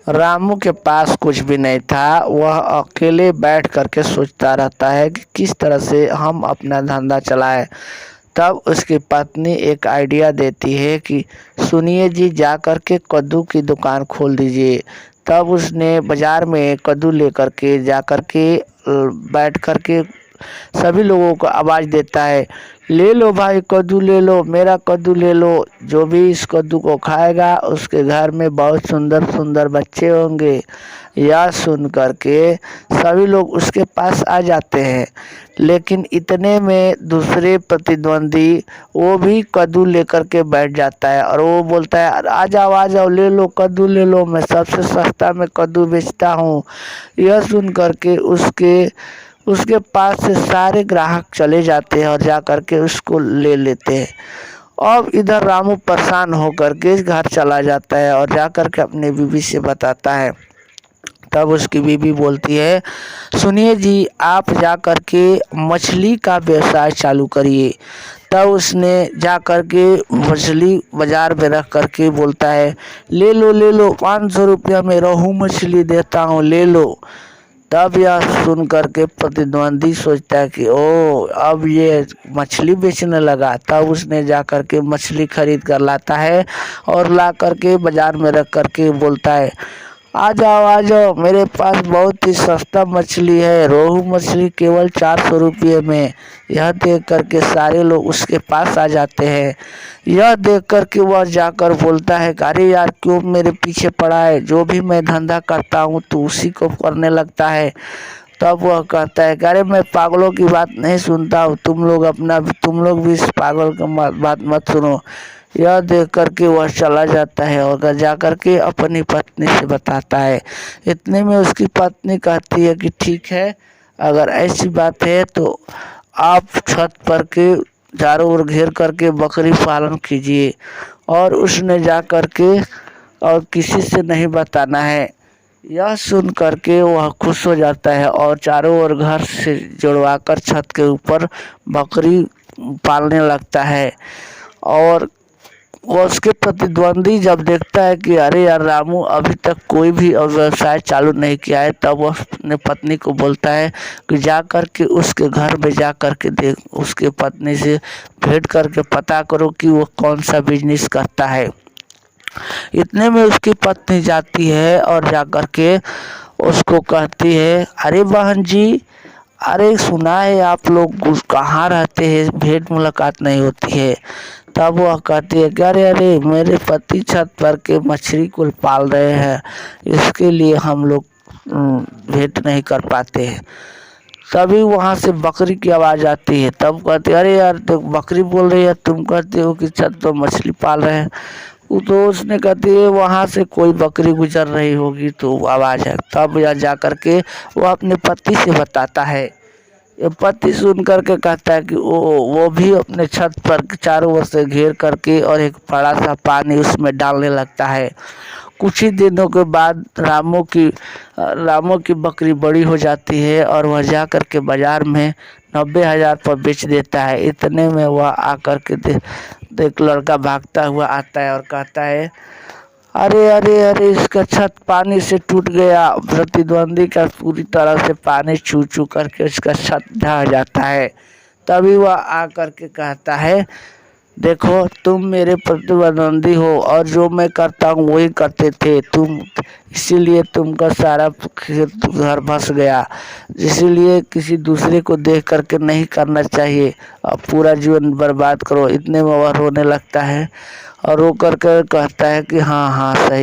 रामू के पास कुछ भी नहीं था। वह अकेले बैठ करके सोचता रहता है कि किस तरह से हम अपना धंधा चलाएं। तब उसकी पत्नी एक आइडिया देती है कि सुनिए जी, जा कर के कद्दू की दुकान खोल दीजिए। तब उसने बाजार में कद्दू लेकर के जा कर के बैठ कर के सभी लोगों को आवाज़ देता है, ले लो भाई कद्दू ले लो, मेरा कद्दू ले लो। जो भी इस कद्दू को खाएगा उसके घर में बहुत सुंदर सुंदर बच्चे होंगे। यह सुन कर के सभी लोग उसके पास आ जाते हैं। लेकिन इतने में दूसरे प्रतिद्वंदी वो भी कद्दू लेकर के बैठ जाता है और वो बोलता है, आ जाओ ले लो कद्दू ले लो, मैं सबसे सस्ता में कद्दू बेचता हूँ। यह सुन कर के उसके पास से सारे ग्राहक चले जाते हैं और जा कर के उसको ले लेते हैं। अब इधर रामू परेशान होकर के घर चला जाता है और जा कर के अपने बीवी से बताता है। तब उसकी बीवी बोलती है, सुनिए जी, आप जा कर के मछली का व्यवसाय चालू करिए। तब उसने जा कर के मछली बाजार में रख कर के बोलता है, ले लो 500 रुपया में रोहू मछली देता हूँ, ले लो। तब यह सुन कर के प्रतिद्वंदी सोचता है कि ओ, अब ये मछली बेचने लगा। तब उसने जा कर के मछली खरीद कर लाता है और ला कर के बाजार में रख कर के बोलता है, आ जाओ, मेरे पास बहुत ही सस्ता मछली है, रोहू मछली केवल 400 रुपये में। यह देख कर के सारे लोग उसके पास आ जाते हैं। यह देख कर के वह जाकर बोलता है, अरे यार, क्यों मेरे पीछे पड़ा है, जो भी मैं धंधा करता हूँ तो उसी को करने लगता है। तब वह कहता है, अरे मैं पागलों की बात नहीं सुनता हूँ, तुम लोग भी इस पागल की बात मत सुनो। यह देख कर के वह चला जाता है और जा कर के अपनी पत्नी से बताता है। इतने में उसकी पत्नी कहती है कि ठीक है, अगर ऐसी बात है तो आप छत पर के चारों ओर घेर करके बकरी पालन कीजिए। और उसने जा कर के और किसी से नहीं बताना है। यह सुन करके वह खुश हो जाता है और चारों ओर घर से जुड़वाकर छत के ऊपर बकरी पालने लगता है। और वो उसके प्रतिद्वंदी जब देखता है कि अरे यार, रामू अभी तक कोई भी व्यवसाय चालू नहीं किया है, तब वह अपने पत्नी को बोलता है कि जा कर के उसके घर में जा कर के देख, उसके पत्नी से भेंट करके पता करो कि वो कौन सा बिजनेस करता है। इतने में उसकी पत्नी जाती है और जा कर के उसको कहती है, अरे बहन जी, अरे सुना है आप लोग कहाँ रहते हैं, भेंट मुलाकात नहीं होती है। तब वह कहती है कि अरे मेरे पति छत पर के मछली को पाल रहे हैं, इसके लिए हम लोग भेंट नहीं कर पाते हैं। तभी वहाँ से बकरी की आवाज़ आती है। तब कहते, अरे यार, तो बकरी बोल रही है, तुम कहते हो कि छत पर मछली पाल रहे हैं। तो उसने कहती है वहाँ से कोई बकरी गुजर रही होगी तो आवाज़ है। तब यह जा कर के वो अपने पति से बताता है। ये पति सुन करके कहता है कि वो भी अपने छत पर चारों ओर से घेर करके और एक बड़ा सा पानी उसमें डालने लगता है। कुछ ही दिनों के बाद रामू की बकरी बड़ी हो जाती है और वह जा कर के बाजार में 90,000 पर बेच देता है। इतने में वह आकर के एक लड़का भागता हुआ आता है और कहता है, अरे इसका छत पानी से टूट गया। प्रतिद्वंदी का पूरी तरह से पानी छू करके उसका छत ढह जाता है। तभी वह आकर के कहता है, देखो, तुम मेरे प्रतिद्वंदी हो और जो मैं करता हूँ वही करते थे तुम, इसीलिए तुमका सारा खेत घर भस गया। इसीलिए किसी दूसरे को देख करके नहीं करना चाहिए, अब पूरा जीवन बर्बाद करो। इतने में वह रोने लगता है और रो करके कहता है कि हाँ सही।